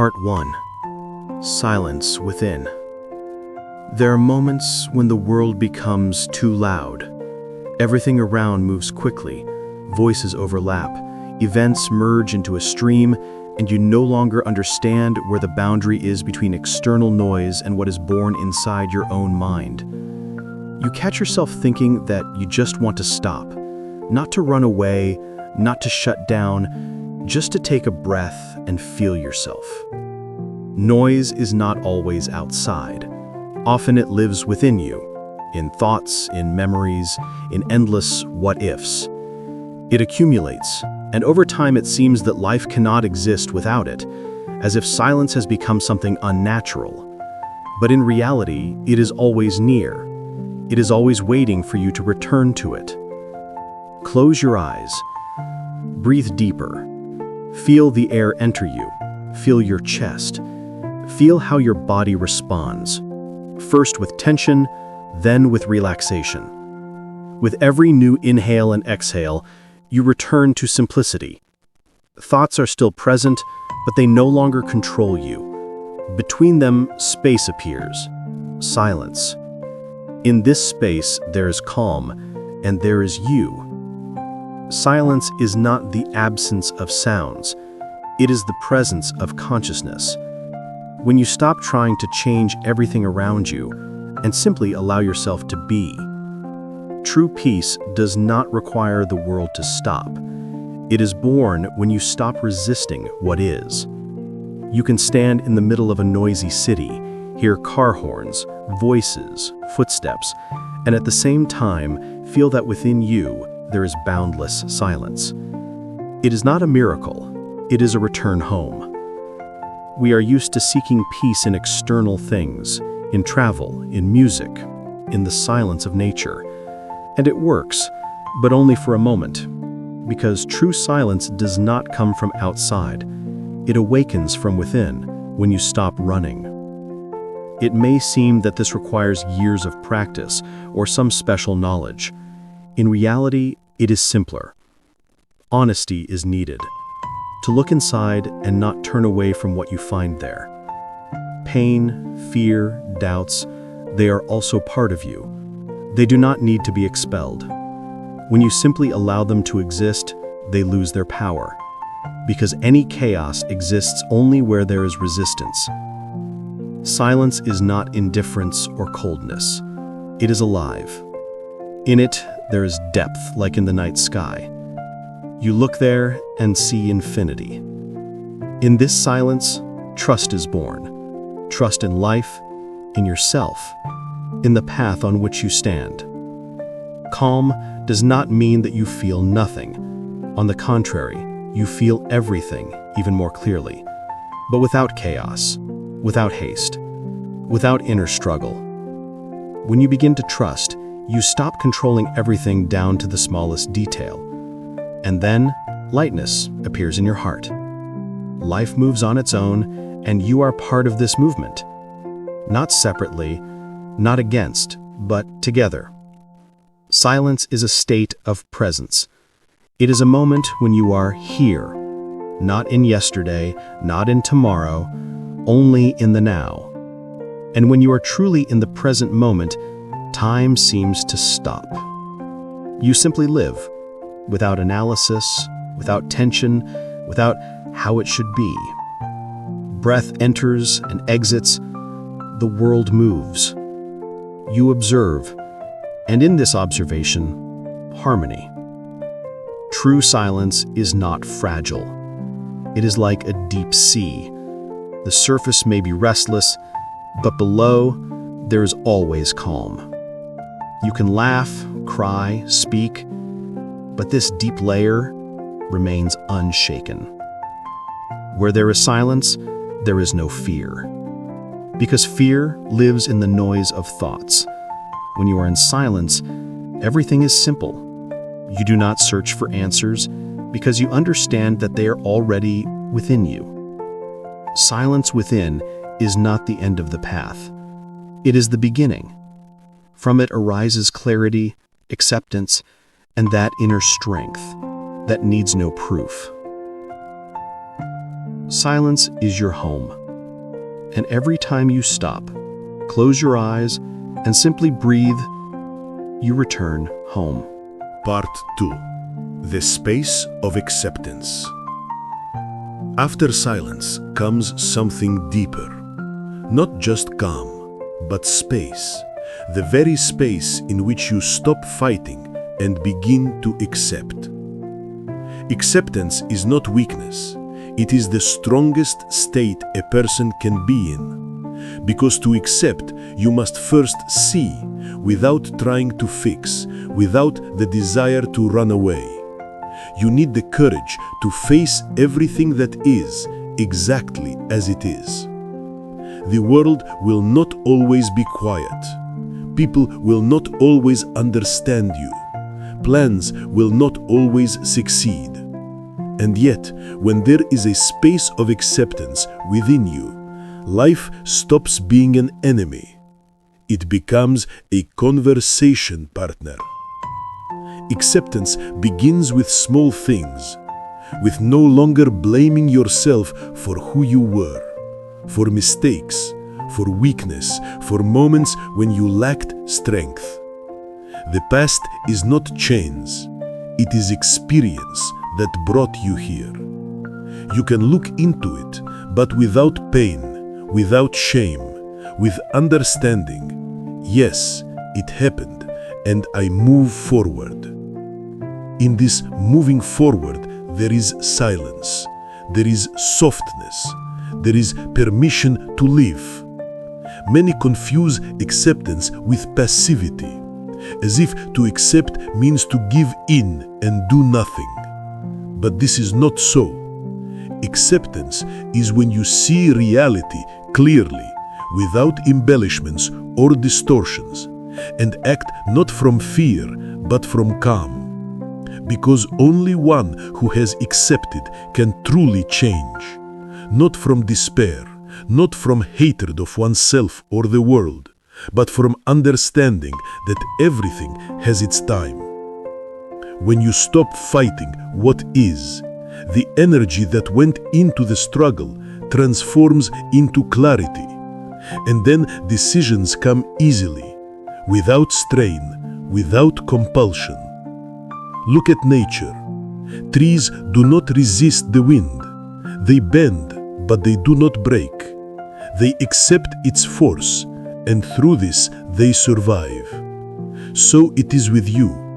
Part 1. Silence within. There are moments when the world becomes too loud. Everything around moves quickly, voices overlap, events merge into a stream, and you no longer understand where the boundary is between external noise and what is born inside your own mind. You catch yourself thinking that you just want to stop, not to run away, not to shut down, just to take a breath and feel yourself. Noise is not always outside. Often it lives within you, in thoughts, in memories, in endless what-ifs. It accumulates, and over time it seems that life cannot exist without it, as if silence has become something unnatural. But in reality, it is always near. It is always waiting for you to return to it. Close your eyes. Breathe deeper. Feel the air enter you. Feel your chest. Feel how your body responds. First with tension, then with relaxation. With every new inhale and exhale, you return to simplicity. Thoughts are still present, but they no longer control you. Between them, space appears. Silence. In this space, there is calm, and there is you. Silence is not the absence of sounds. It is the presence of consciousness. When you stop trying to change everything around you and simply allow yourself to be. True peace does not require the world to stop. It is born when you stop resisting what is. You can stand in the middle of a noisy city, hear car horns, voices, footsteps, and at the same time feel that within you there is boundless silence. It is not a miracle, it is a return home. We are used to seeking peace in external things, in travel, in music, in the silence of nature. And it works, but only for a moment, because true silence does not come from outside. It awakens from within when you stop running. It may seem that this requires years of practice or some special knowledge. In reality, it is simpler. Honesty is needed. To look inside and not turn away from what you find there. Pain, fear, doubts, they are also part of you. They do not need to be expelled. When you simply allow them to exist, they lose their power. Because any chaos exists only where there is resistance. Silence is not indifference or coldness. It is alive. In it, there is depth like in the night sky. You look there and see infinity. In this silence, trust is born. Trust in life, in yourself, in the path on which you stand. Calm does not mean that you feel nothing. On the contrary, you feel everything even more clearly, but without chaos, without haste, without inner struggle. When you begin to trust, you stop controlling everything down to the smallest detail. And then, lightness appears in your heart. Life moves on its own, and you are part of this movement. Not separately, not against, but together. Silence is a state of presence. It is a moment when you are here, not in yesterday, not in tomorrow, only in the now. And when you are truly in the present moment, time seems to stop. You simply live, without analysis, without tension, without how it should be. Breath enters and exits, the world moves. You observe, and in this observation, harmony. True silence is not fragile. It is like a deep sea. The surface may be restless, but below, there is always calm. You can laugh, cry, speak, but this deep layer remains unshaken. Where there is silence, there is no fear. Because fear lives in the noise of thoughts. When you are in silence, everything is simple. You do not search for answers because you understand that they are already within you. Silence within is not the end of the path. It is the beginning. From it arises clarity, acceptance, and that inner strength that needs no proof. Silence is your home. And every time you stop, close your eyes, and simply breathe, you return home. Part 2. The space of acceptance. After silence comes something deeper. Not just calm, but space. The very space in which you stop fighting and begin to accept. Acceptance is not weakness. It is the strongest state a person can be in. Because to accept, you must first see, without trying to fix, without the desire to run away. You need the courage to face everything that is, exactly as it is. The world will not always be quiet. People will not always understand you. Plans will not always succeed. And yet, when there is a space of acceptance within you, life stops being an enemy. It becomes a conversation partner. Acceptance begins with small things, with no longer blaming yourself for who you were, for mistakes, for weakness, for moments when you lacked strength. The past is not chains. It is experience that brought you here. You can look into it, but without pain, without shame, with understanding. Yes, it happened, and I move forward. In this moving forward, there is silence, there is softness, there is permission to live. Many confuse acceptance with passivity, as if to accept means to give in and do nothing. But this is not so. Acceptance is when you see reality clearly, without embellishments or distortions, and act not from fear, but from calm. Because only one who has accepted can truly change, not from despair, not from hatred of oneself or the world, but from understanding that everything has its time. When you stop fighting what is, the energy that went into the struggle transforms into clarity, and then decisions come easily, without strain, without compulsion. Look at nature. Trees do not resist the wind. They bend, but they do not break. They accept its force, and through this they survive. So it is with you.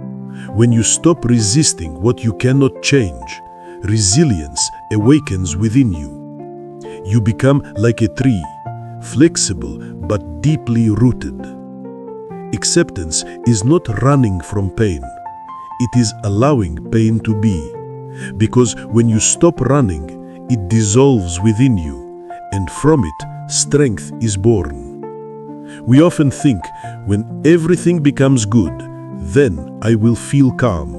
When you stop resisting what you cannot change, resilience awakens within you. You become like a tree, flexible but deeply rooted. Acceptance is not running from pain. It is allowing pain to be. Because when you stop running, it dissolves within you, and from it, strength is born. We often think, when everything becomes good, then I will feel calm.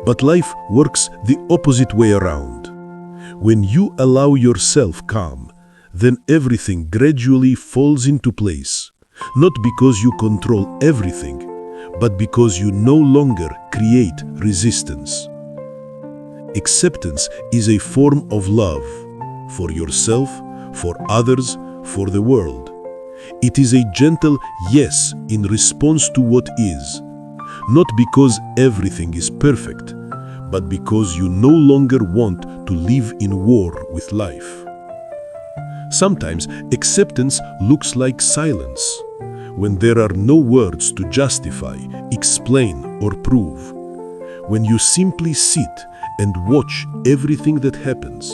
But life works the opposite way around. When you allow yourself calm, then everything gradually falls into place, not because you control everything, but because you no longer create resistance. Acceptance is a form of love, for yourself, for others, for the world. It is a gentle yes in response to what is, not because everything is perfect, but because you no longer want to live in war with life. Sometimes acceptance looks like silence, when there are no words to justify, explain, or prove. When you simply sit and watch everything that happens,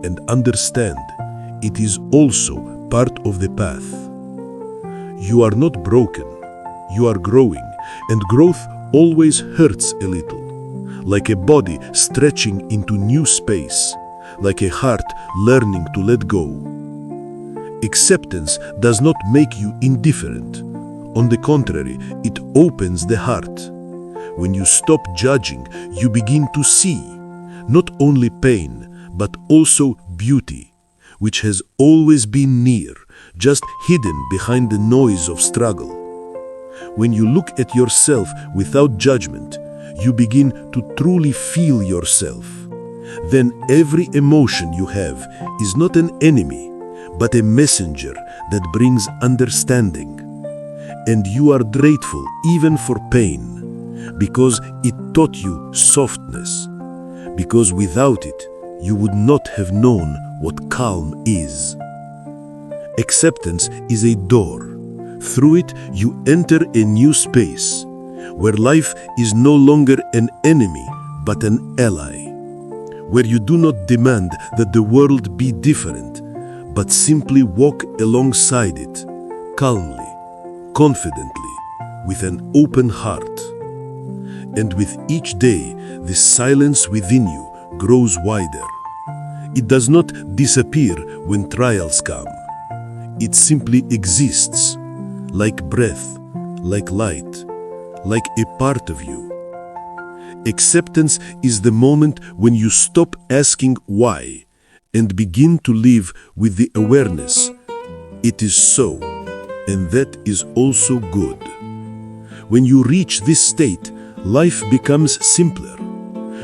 and understand it is also part of the path. You are not broken, you are growing, and growth always hurts a little, like a body stretching into new space, like a heart learning to let go. Acceptance does not make you indifferent. On the contrary, it opens the heart. When you stop judging, you begin to see not only pain, but also beauty, which has always been near, just hidden behind the noise of struggle. When you look at yourself without judgment, you begin to truly feel yourself. then every emotion you have is not an enemy, but a messenger that brings understanding. And you are grateful even for pain, because it taught you softness, because without it, you would not have known what calm is. Acceptance is a door. Through it, you enter a new space, where life is no longer an enemy, but an ally, where you do not demand that the world be different, but simply walk alongside it, calmly, confidently, with an open heart. And with each day, the silence within you grows wider. It does not disappear when trials come. It simply exists, like breath, like light, like a part of you. Acceptance is the moment when you stop asking why and begin to live with the awareness. It is so, and that is also good. When you reach this state, life becomes simpler,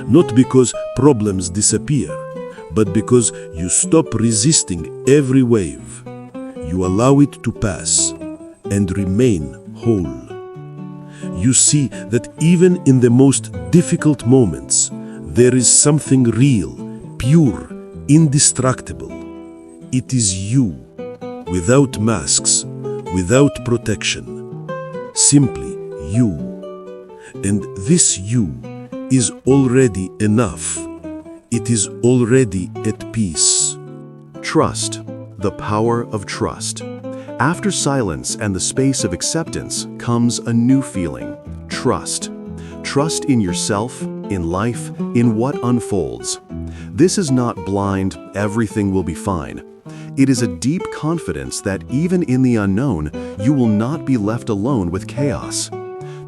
not because problems disappear, but because you stop resisting every wave. You allow it to pass and remain whole. You see that even in the most difficult moments, there is something real, pure, indestructible. It is you, without masks, without protection, simply you. And this you is already enough. It is already at peace. Trust, the power of trust. After silence and the space of acceptance comes a new feeling, trust. Trust in yourself, in life, in what unfolds. This is not blind, everything will be fine. It is a deep confidence that even in the unknown, you will not be left alone with chaos.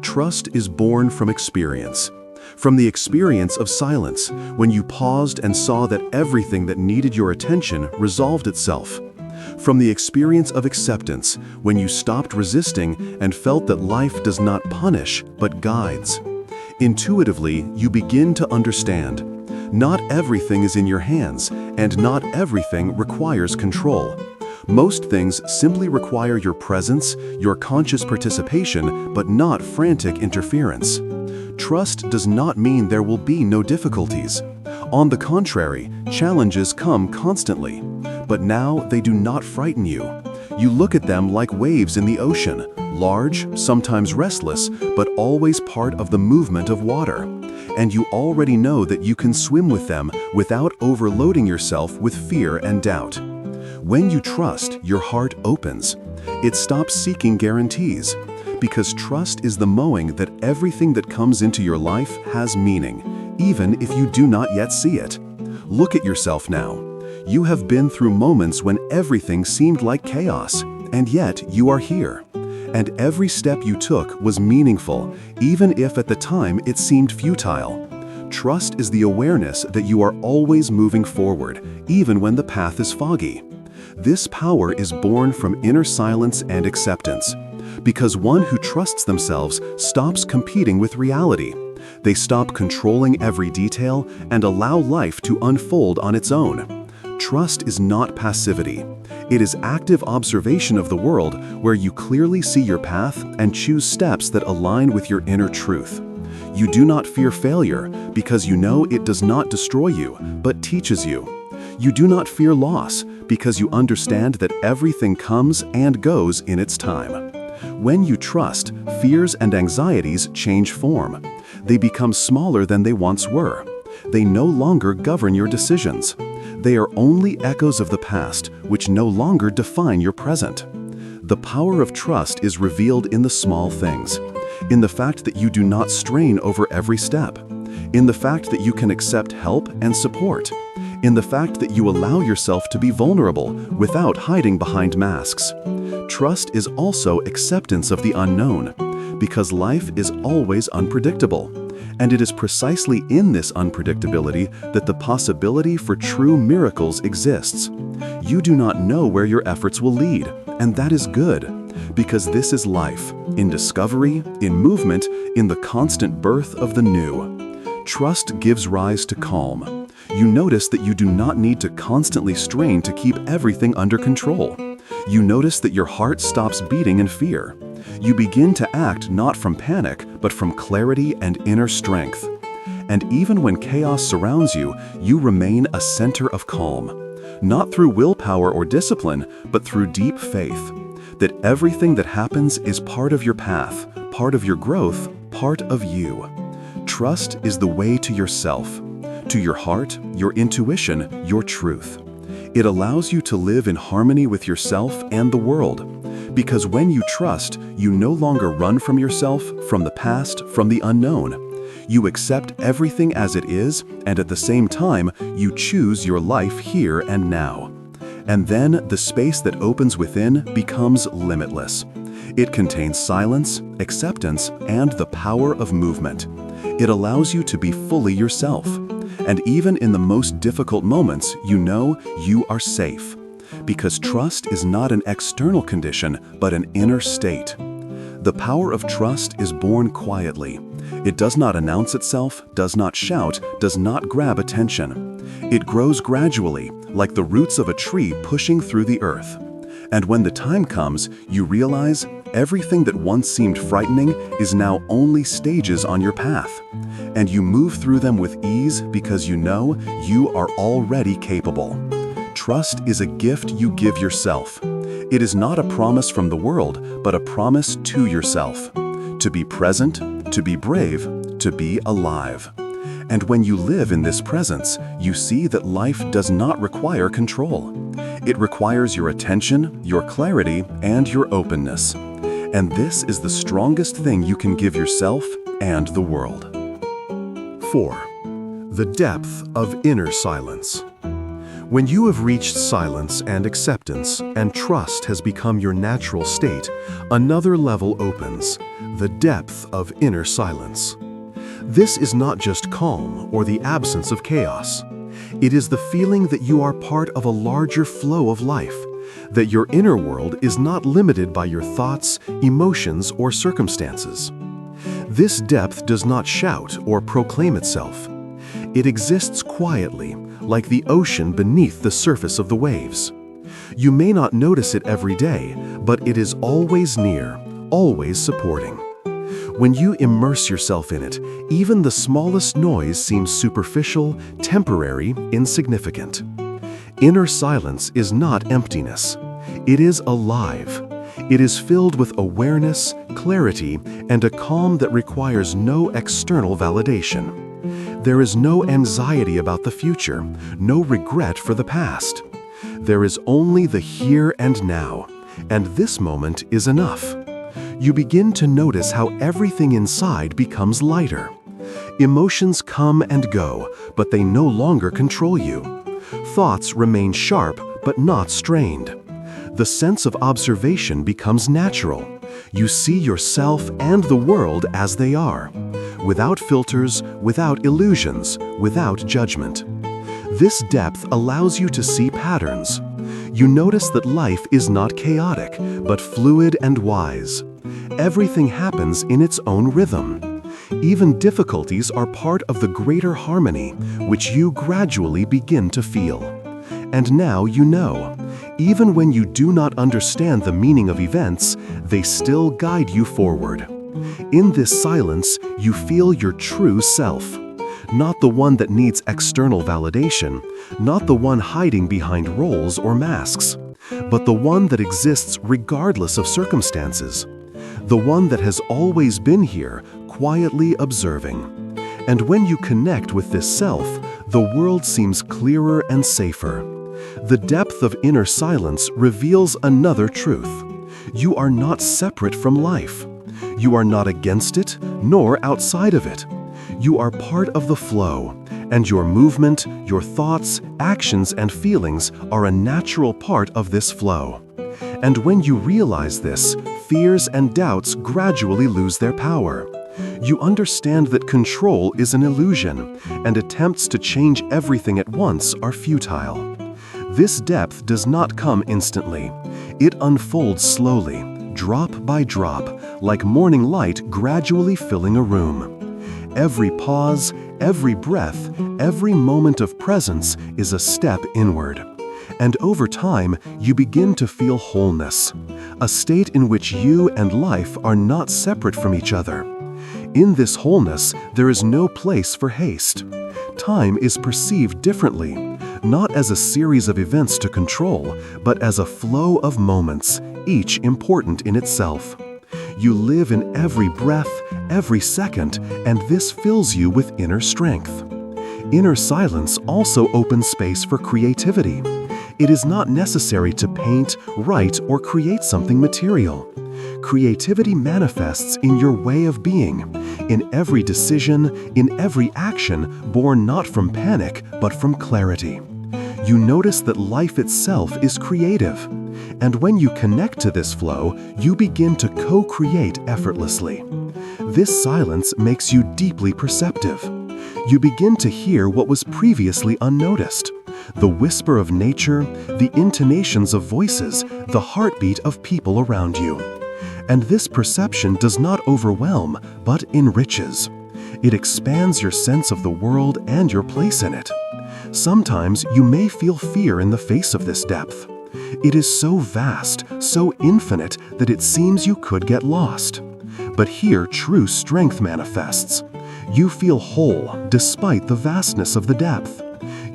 Trust is born from experience. From the experience of silence, when you paused and saw that everything that needed your attention resolved itself. From the experience of acceptance, when you stopped resisting and felt that life does not punish, but guides. Intuitively, you begin to understand. Not everything is in your hands, and not everything requires control. Most things simply require your presence, your conscious participation, but not frantic interference. Trust does not mean there will be no difficulties. On the contrary, challenges come constantly. But now they do not frighten you. You look at them like waves in the ocean, large, sometimes restless, but always part of the movement of water. And you already know that you can swim with them without overloading yourself with fear and doubt. When you trust, your heart opens. It stops seeking guarantees, because trust is the knowing that everything that comes into your life has meaning, even if you do not yet see it. Look at yourself now. You have been through moments when everything seemed like chaos, and yet you are here. And every step you took was meaningful, even if at the time it seemed futile. Trust is the awareness that you are always moving forward, even when the path is foggy. This power is born from inner silence and acceptance, because one who trusts themselves stops competing with reality. They stop controlling every detail and allow life to unfold on its own. Trust is not passivity. It is active observation of the world where you clearly see your path and choose steps that align with your inner truth. You do not fear failure because you know it does not destroy you, but teaches you. You do not fear loss because you understand that everything comes and goes in its time. When you trust, fears and anxieties change form. They become smaller than they once were. They no longer govern your decisions. They are only echoes of the past, which no longer define your present. The power of trust is revealed in the small things, in the fact that you do not strain over every step, in the fact that you can accept help and support, in the fact that you allow yourself to be vulnerable without hiding behind masks. Trust is also acceptance of the unknown, because life is always unpredictable. And it is precisely in this unpredictability that the possibility for true miracles exists. You do not know where your efforts will lead, and that is good, because this is life, in discovery, in movement, in the constant birth of the new. Trust gives rise to calm. You notice that you do not need to constantly strain to keep everything under control. You notice that your heart stops beating in fear. You begin to act not from panic, but from clarity and inner strength. And even when chaos surrounds you, you remain a center of calm. Not through willpower or discipline, but through deep faith. That everything that happens is part of your path, part of your growth, part of you. Trust is the way to yourself, to your heart, your intuition, your truth. It allows you to live in harmony with yourself and the world. Because when you trust, you no longer run from yourself, from the past, from the unknown. You accept everything as it is, and at the same time, you choose your life here and now. And then the space that opens within becomes limitless. It contains silence, acceptance, and the power of movement. It allows you to be fully yourself. And even in the most difficult moments, you know you are safe. Because trust is not an external condition, but an inner state. The power of trust is born quietly. It does not announce itself, does not shout, does not grab attention. It grows gradually, like the roots of a tree pushing through the earth. And when the time comes, you realize everything that once seemed frightening is now only stages on your path. And you move through them with ease because you know you are already capable. Trust is a gift you give yourself. It is not a promise from the world, but a promise to yourself. To be present, to be brave, to be alive. And when you live in this presence, you see that life does not require control. It requires your attention, your clarity, and your openness. And this is the strongest thing you can give yourself and the world. 4. The depth of inner silence. When you have reached silence and acceptance, and trust has become your natural state, another level opens, the depth of inner silence. This is not just calm or the absence of chaos. It is the feeling that you are part of a larger flow of life, that your inner world is not limited by your thoughts, emotions, or circumstances. This depth does not shout or proclaim itself. It exists quietly, like the ocean beneath the surface of the waves. You may not notice it every day, but it is always near, always supporting. When you immerse yourself in it, even the smallest noise seems superficial, temporary, insignificant. Inner silence is not emptiness. It is alive. It is filled with awareness, clarity, and a calm that requires no external validation. There is no anxiety about the future, no regret for the past. There is only the here and now, and this moment is enough. You begin to notice how everything inside becomes lighter. Emotions come and go, but they no longer control you. Thoughts remain sharp, but not strained. The sense of observation becomes natural. You see yourself and the world as they are, without filters, without illusions, without judgment. This depth allows you to see patterns. You notice that life is not chaotic, but fluid and wise. Everything happens in its own rhythm. Even difficulties are part of the greater harmony, which you gradually begin to feel. And now you know, even when you do not understand the meaning of events, they still guide you forward. In this silence, you feel your true self. Not the one that needs external validation, not the one hiding behind roles or masks, but the one that exists regardless of circumstances. The one that has always been here, quietly observing. And when you connect with this self, the world seems clearer and safer. The depth of inner silence reveals another truth. You are not separate from life. You are not against it, nor outside of it. You are part of the flow, and your movement, your thoughts, actions, and feelings are a natural part of this flow. And when you realize this, fears and doubts gradually lose their power. You understand that control is an illusion, and attempts to change everything at once are futile. This depth does not come instantly. It unfolds slowly, drop by drop, like morning light gradually filling a room. Every pause, Every breath, every moment of presence is a step inward. And over time, you begin to feel wholeness, a state in which you and life are not separate from each other. In this wholeness, there is no place for haste. Time is perceived differently, not as a series of events to control, but as a flow of moments, each important in itself. You live in every breath, every second, and this fills you with inner strength. Inner silence also opens space for creativity. It is not necessary to paint, write, or create something material. Creativity manifests in your way of being, in every decision, in every action, born not from panic, but from clarity. You notice that life itself is creative. And when you connect to this flow, you begin to co-create effortlessly. This silence makes you deeply perceptive. You begin to hear what was previously unnoticed. The whisper of nature, the intonations of voices, the heartbeat of people around you. And this perception does not overwhelm, but enriches. It expands your sense of the world and your place in it. Sometimes you may feel fear in the face of this depth. It is so vast, so infinite, that it seems you could get lost. But here true strength manifests. You feel whole despite the vastness of the depth.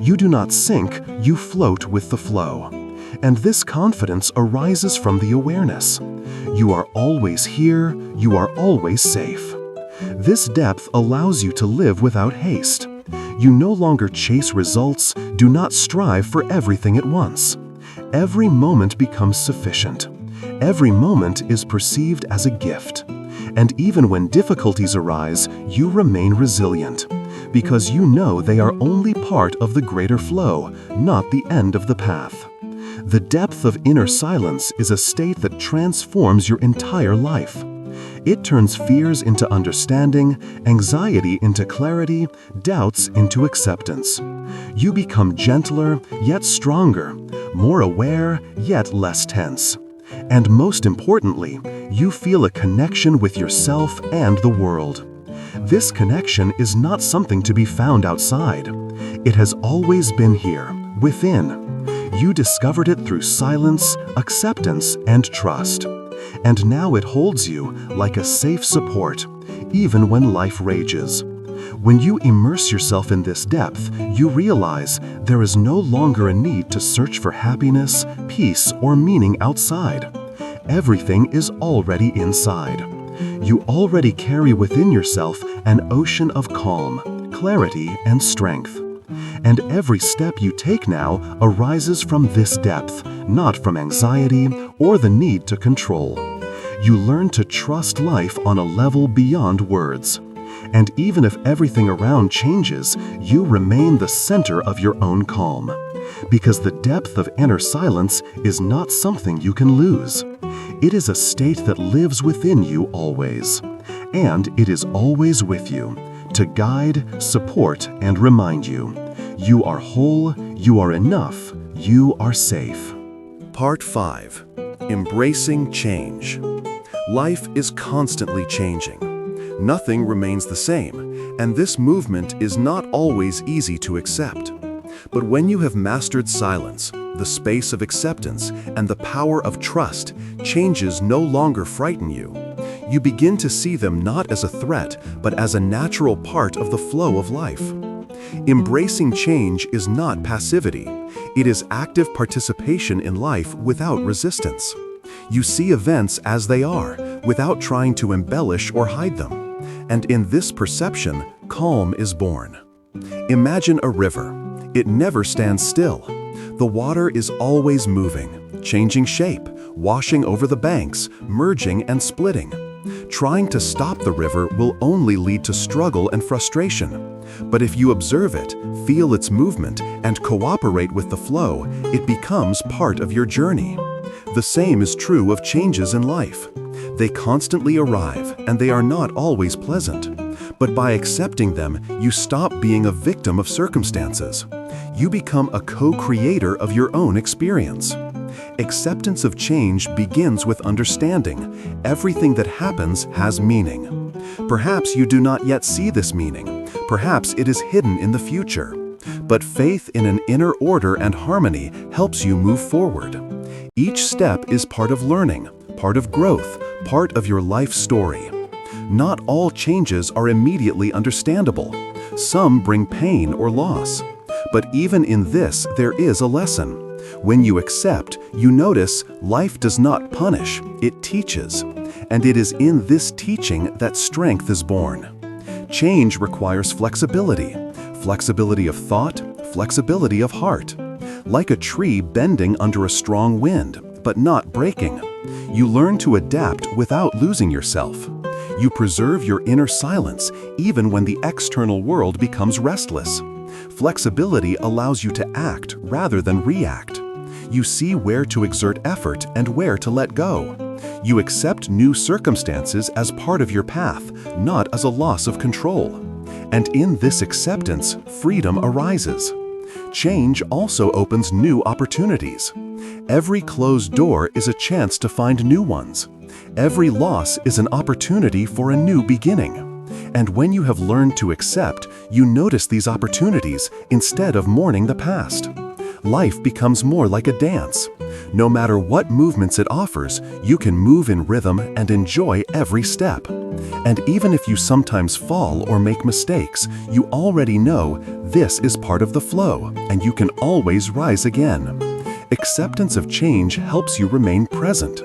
You do not sink, you float with the flow. And this confidence arises from the awareness. You are always here, you are always safe. This depth allows you to live without haste. You no longer chase results, do not strive for everything at once. Every moment becomes sufficient. Every moment is perceived as a gift. And even when difficulties arise, you remain resilient, because you know they are only part of the greater flow, not the end of the path. The depth of inner silence is a state that transforms your entire life. It turns fears into understanding, anxiety into clarity, doubts into acceptance. You become gentler, yet stronger, more aware, yet less tense. And most importantly, you feel a connection with yourself and the world. This connection is not something to be found outside. It has always been here, within. You discovered it through silence, acceptance, and trust. And now it holds you like a safe support, even when life rages. When you immerse yourself in this depth, you realize there is no longer a need to search for happiness, peace, or meaning outside. Everything is already inside. You already carry within yourself an ocean of calm, clarity, and strength. And every step you take now arises from this depth, not from anxiety or the need to control. You learn to trust life on a level beyond words. And even if everything around changes, you remain the center of your own calm. Because the depth of inner silence is not something you can lose. It is a state that lives within you always. And it is always with you, to guide, support, and remind you. You are whole, you are enough, you are safe. Part 5. Embracing change. Life is constantly changing. Nothing remains the same, and this movement is not always easy to accept. But when you have mastered silence, the space of acceptance, and the power of trust, changes no longer frighten you. You begin to see them not as a threat, but as a natural part of the flow of life. Embracing change is not passivity. It is active participation in life without resistance. You see events as they are, without trying to embellish or hide them. And in this perception, calm is born. Imagine a river. It never stands still. The water is always moving, changing shape, washing over the banks, merging and splitting. Trying to stop the river will only lead to struggle and frustration. But if you observe it, feel its movement, and cooperate with the flow, it becomes part of your journey. The same is true of changes in life. They constantly arrive, and they are not always pleasant. But by accepting them, you stop being a victim of circumstances. You become a co-creator of your own experience. Acceptance of change begins with understanding. Everything that happens has meaning. Perhaps you do not yet see this meaning, Perhaps it is hidden in the future. But faith in an inner order and harmony helps you move forward. Each step is part of learning, part of growth, part of your life story. Not all changes are immediately understandable. Some bring pain or loss. But even in this, there is a lesson. When you accept, you notice life does not punish, it teaches. And it is in this teaching that strength is born. Change requires flexibility. Flexibility of thought, flexibility of heart. Like a tree bending under a strong wind, but not breaking. You learn to adapt without losing yourself. You preserve your inner silence even when the external world becomes restless. Flexibility allows you to act rather than react. You see where to exert effort and where to let go. You accept new circumstances as part of your path, not as a loss of control. And in this acceptance, freedom arises. Change also opens new opportunities. Every closed door is a chance to find new ones. Every loss is an opportunity for a new beginning. And when you have learned to accept, you notice these opportunities instead of mourning the past. Life becomes more like a dance. No matter what movements it offers, you can move in rhythm and enjoy every step. And even if you sometimes fall or make mistakes, you already know this is part of the flow, and you can always rise again. Acceptance of change helps you remain present.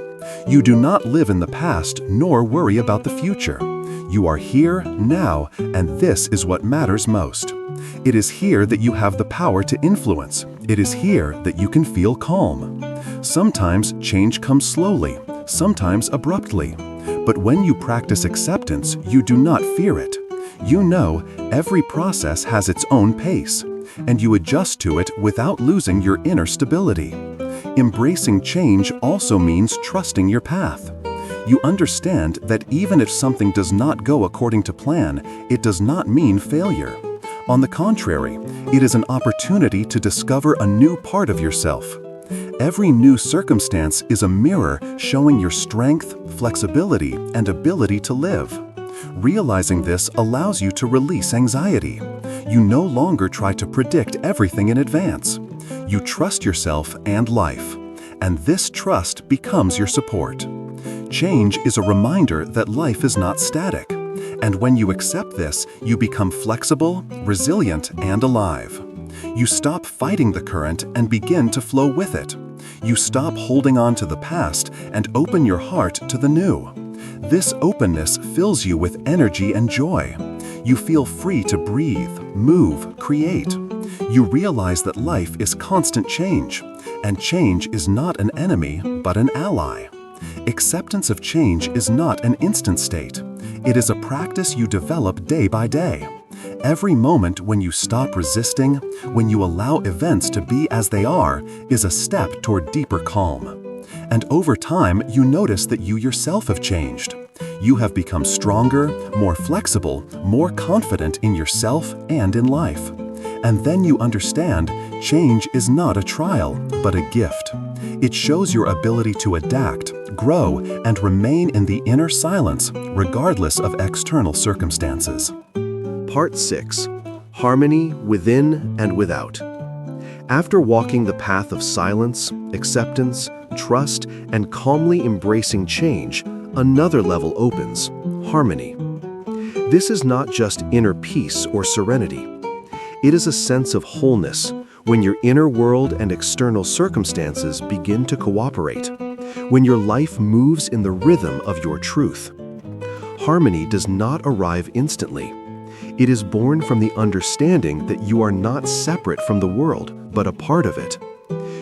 You do not live in the past nor worry about the future. You are here, now, and this is what matters most. It is here that you have the power to influence. It is here that you can feel calm. Sometimes change comes slowly, sometimes abruptly. But when you practice acceptance, you do not fear it. You know every process has its own pace, and you adjust to it without losing your inner stability. Embracing change also means trusting your path. You understand that even if something does not go according to plan, it does not mean failure. On the contrary, it is an opportunity to discover a new part of yourself. Every new circumstance is a mirror showing your strength, flexibility, and ability to live. Realizing this allows you to release anxiety. You no longer try to predict everything in advance. You trust yourself and life, and this trust becomes your support. Change is a reminder that life is not static, and when you accept this, you become flexible, resilient, and alive. You stop fighting the current and begin to flow with it. You stop holding on to the past and open your heart to the new. This openness fills you with energy and joy. You feel free to breathe, move, create. You realize that life is constant change, and change is not an enemy, but an ally. Acceptance of change is not an instant state. It is a practice you develop day by day. Every moment when you stop resisting, when you allow events to be as they are, is a step toward deeper calm. And over time, you notice that you yourself have changed. You have become stronger, more flexible, more confident in yourself and in life. And then you understand, change is not a trial, but a gift. It shows your ability to adapt, grow, and remain in the inner silence, regardless of external circumstances. Part 6. Harmony within and without. After walking the path of silence, acceptance, trust, and calmly embracing change, another level opens: harmony. This is not just inner peace or serenity. It is a sense of wholeness when your inner world and external circumstances begin to cooperate, when your life moves in the rhythm of your truth. Harmony does not arrive instantly. It is born from the understanding that you are not separate from the world, but a part of it.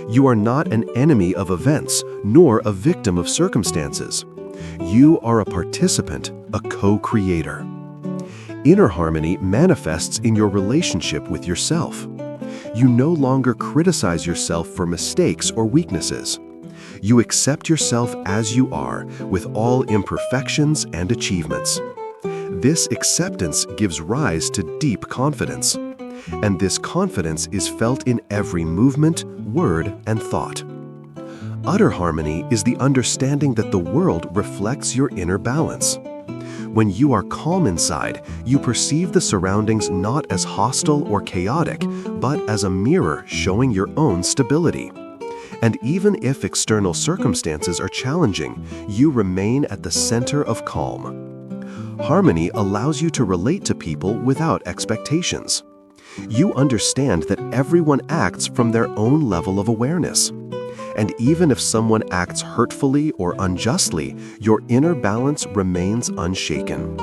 You are not an enemy of events, nor a victim of circumstances. You are a participant, a co-creator. Inner harmony manifests in your relationship with yourself. You no longer criticize yourself for mistakes or weaknesses. You accept yourself as you are, with all imperfections and achievements. This acceptance gives rise to deep confidence, and this confidence is felt in every movement, word, and thought. Utter harmony is the understanding that the world reflects your inner balance. When you are calm inside, you perceive the surroundings not as hostile or chaotic, but as a mirror showing your own stability. And even if external circumstances are challenging, you remain at the center of calm. Harmony allows you to relate to people without expectations. You understand that everyone acts from their own level of awareness. And even if someone acts hurtfully or unjustly, your inner balance remains unshaken.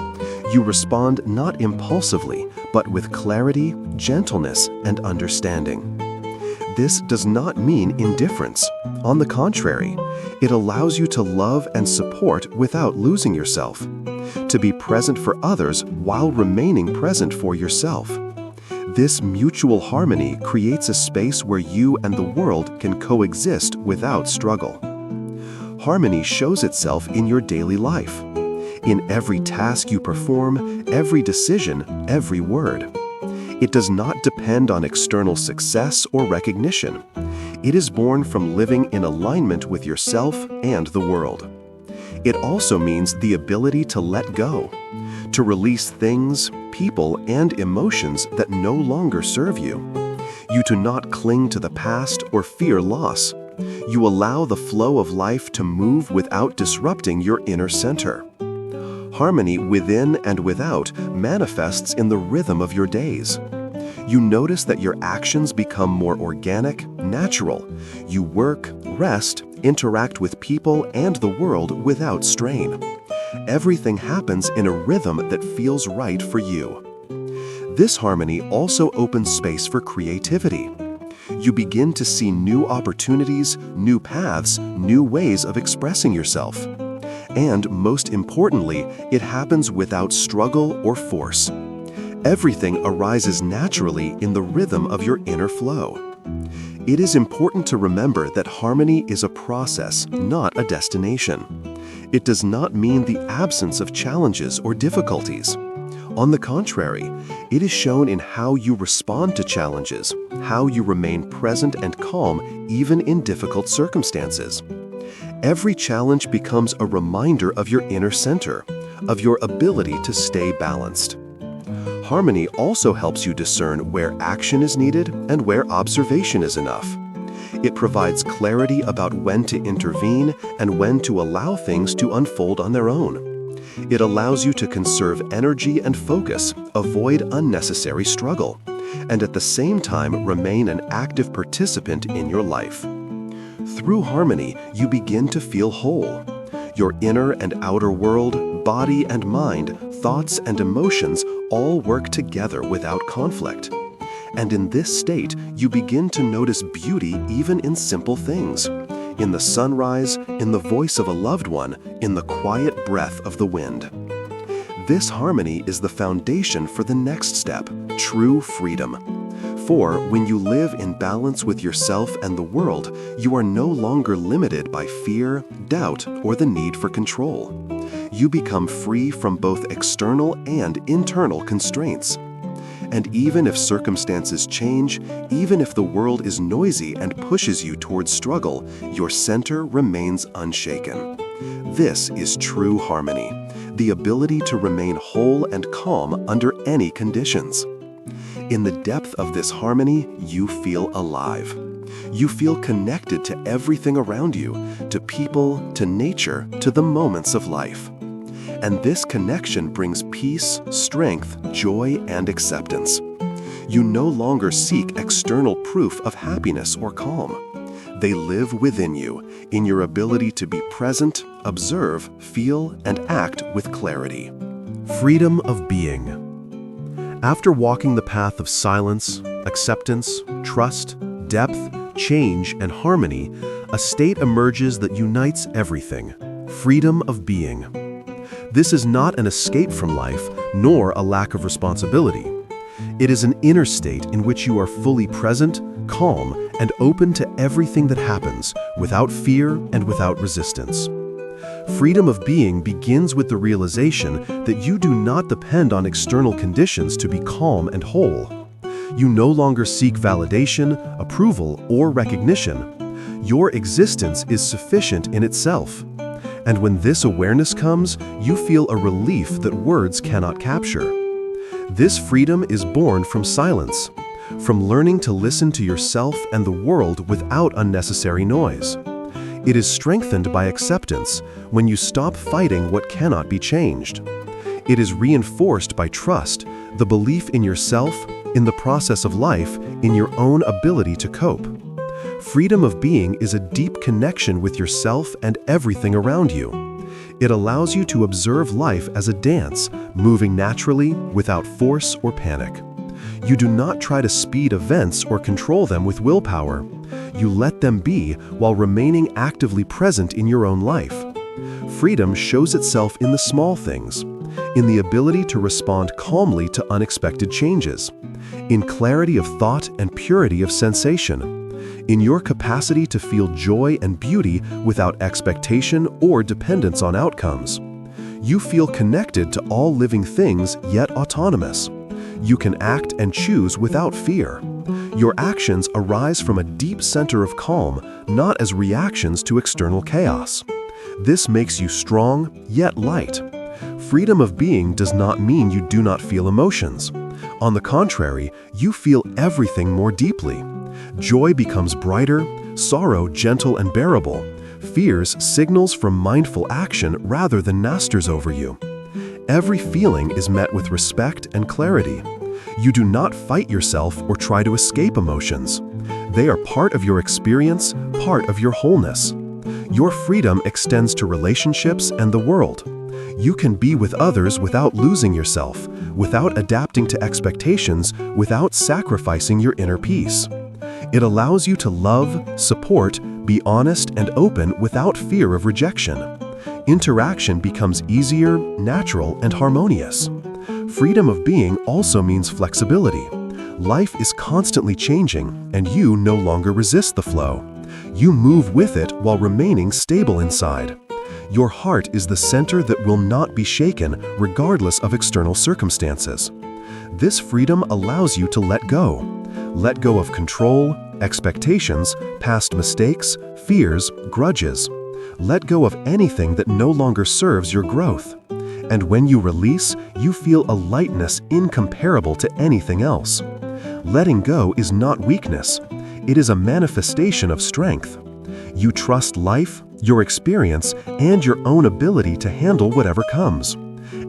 You respond not impulsively, but with clarity, gentleness, and understanding. This does not mean indifference. On the contrary, it allows you to love and support without losing yourself, to be present for others while remaining present for yourself. This mutual harmony creates a space where you and the world can coexist without struggle. Harmony shows itself in your daily life, in every task you perform, every decision, every word. It does not depend on external success or recognition. It is born from living in alignment with yourself and the world. It also means the ability to let go, to release things, people, and emotions that no longer serve you. You do not cling to the past or fear loss. You allow the flow of life to move without disrupting your inner center. Harmony within and without manifests in the rhythm of your days. You notice that your actions become more organic, natural. You work, rest, interact with people and the world without strain. Everything happens in a rhythm that feels right for you. This harmony also opens space for creativity. You begin to see new opportunities, new paths, new ways of expressing yourself. And most importantly, it happens without struggle or force. Everything arises naturally in the rhythm of your inner flow. It is important to remember that harmony is a process, not a destination. It does not mean the absence of challenges or difficulties. On the contrary, it is shown in how you respond to challenges, how you remain present and calm even in difficult circumstances. Every challenge becomes a reminder of your inner center, of your ability to stay balanced. Harmony also helps you discern where action is needed and where observation is enough. It provides clarity about when to intervene and when to allow things to unfold on their own. It allows you to conserve energy and focus, avoid unnecessary struggle, and at the same time remain an active participant in your life. Through harmony, you begin to feel whole. Your inner and outer world, body and mind, thoughts and emotions all work together without conflict. And in this state, you begin to notice beauty even in simple things. In the sunrise, in the voice of a loved one, in the quiet breath of the wind. This harmony is the foundation for the next step, true freedom. For when you live in balance with yourself and the world, you are no longer limited by fear, doubt, or the need for control. You become free from both external and internal constraints. And even if circumstances change, even if the world is noisy and pushes you towards struggle, your center remains unshaken. This is true harmony, the ability to remain whole and calm under any conditions. In the depth of this harmony, you feel alive. You feel connected to everything around you, to people, to nature, to the moments of life. And this connection brings peace, strength, joy, and acceptance. You no longer seek external proof of happiness or calm. They live within you, in your ability to be present, observe, feel, and act with clarity. Freedom of being. After walking the path of silence, acceptance, trust, depth, change, and harmony, a state emerges that unites everything. Freedom of being. This is not an escape from life, nor a lack of responsibility. It is an inner state in which you are fully present, calm, and open to everything that happens, without fear and without resistance. Freedom of being begins with the realization that you do not depend on external conditions to be calm and whole. You no longer seek validation, approval, or recognition. Your existence is sufficient in itself. And when this awareness comes, you feel a relief that words cannot capture. This freedom is born from silence, from learning to listen to yourself and the world without unnecessary noise. It is strengthened by acceptance when you stop fighting what cannot be changed. It is reinforced by trust, the belief in yourself, in the process of life, in your own ability to cope. Freedom of being is a deep connection with yourself and everything around you. It allows you to observe life as a dance, moving naturally, without force or panic. You do not try to speed events or control them with willpower. You let them be while remaining actively present in your own life. Freedom shows itself in the small things, in the ability to respond calmly to unexpected changes, in clarity of thought and purity of sensation, in your capacity to feel joy and beauty without expectation or dependence on outcomes. You feel connected to all living things, yet autonomous. You can act and choose without fear. Your actions arise from a deep center of calm, not as reactions to external chaos. This makes you strong, yet light. Freedom of being does not mean you do not feel emotions. On the contrary, you feel everything more deeply. Joy becomes brighter, sorrow gentle and bearable, fears signals from mindful action rather than masters over you. Every feeling is met with respect and clarity. You do not fight yourself or try to escape emotions. They are part of your experience, part of your wholeness. Your freedom extends to relationships and the world. You can be with others without losing yourself, without adapting to expectations, without sacrificing your inner peace. It allows you to love, support, be honest and open without fear of rejection. Interaction becomes easier, natural, and harmonious. Freedom of being also means flexibility. Life is constantly changing, and you no longer resist the flow. You move with it while remaining stable inside. Your heart is the center that will not be shaken regardless of external circumstances. This freedom allows you to let go. Let go of control, expectations, past mistakes, fears, grudges. Let go of anything that no longer serves your growth. And when you release, you feel a lightness incomparable to anything else. Letting go is not weakness. It is a manifestation of strength. You trust life, your experience, and your own ability to handle whatever comes.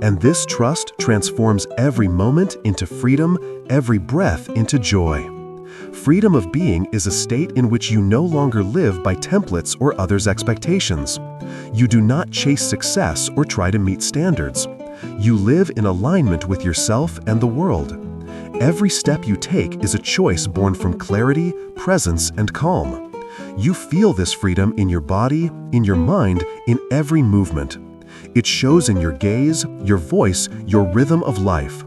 And this trust transforms every moment into freedom, every breath into joy. Freedom of being is a state in which you no longer live by templates or others' expectations. You do not chase success or try to meet standards. You live in alignment with yourself and the world. Every step you take is a choice born from clarity, presence, and calm. You feel this freedom in your body, in your mind, in every movement. It shows in your gaze, your voice, your rhythm of life.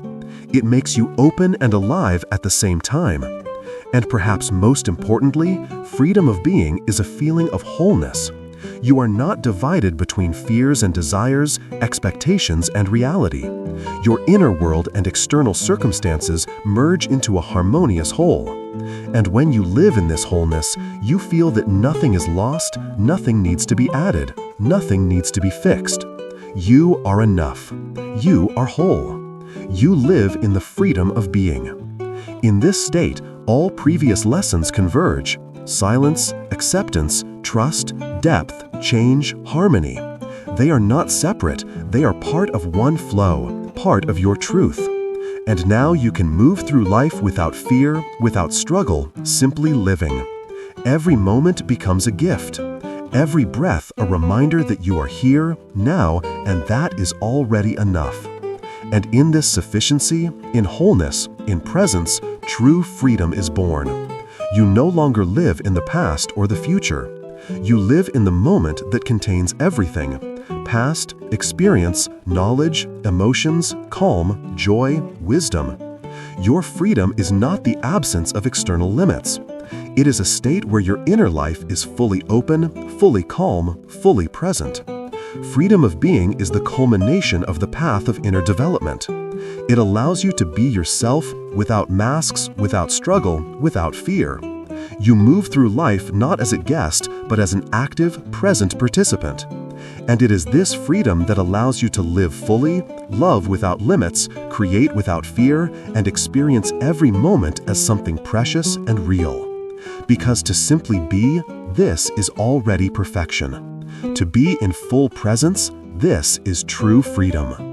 It makes you open and alive at the same time. And perhaps most importantly, freedom of being is a feeling of wholeness. You are not divided between fears and desires, expectations and reality. Your inner world and external circumstances merge into a harmonious whole. And when you live in this wholeness, you feel that nothing is lost, nothing needs to be added, nothing needs to be fixed. You are enough. You are whole. You live in the freedom of being. In this state, all previous lessons converge: silence, acceptance, trust, depth, change, harmony. They are not separate, they are part of one flow, part of your truth. And now you can move through life without fear, without struggle, simply living. Every moment becomes a gift. Every breath a reminder that you are here, now, and that is already enough. And in this sufficiency, in wholeness, in presence, true freedom is born. You no longer live in the past or the future. You live in the moment that contains everything: past, experience, knowledge, emotions, calm, joy, wisdom. Your freedom is not the absence of external limits. It is a state where your inner life is fully open, fully calm, fully present. Freedom of being is the culmination of the path of inner development. It allows you to be yourself without masks, without struggle, without fear. You move through life not as a guest, but as an active, present participant. And it is this freedom that allows you to live fully, love without limits, create without fear, and experience every moment as something precious and real. Because to simply be, this is already perfection. To be in full presence, this is true freedom.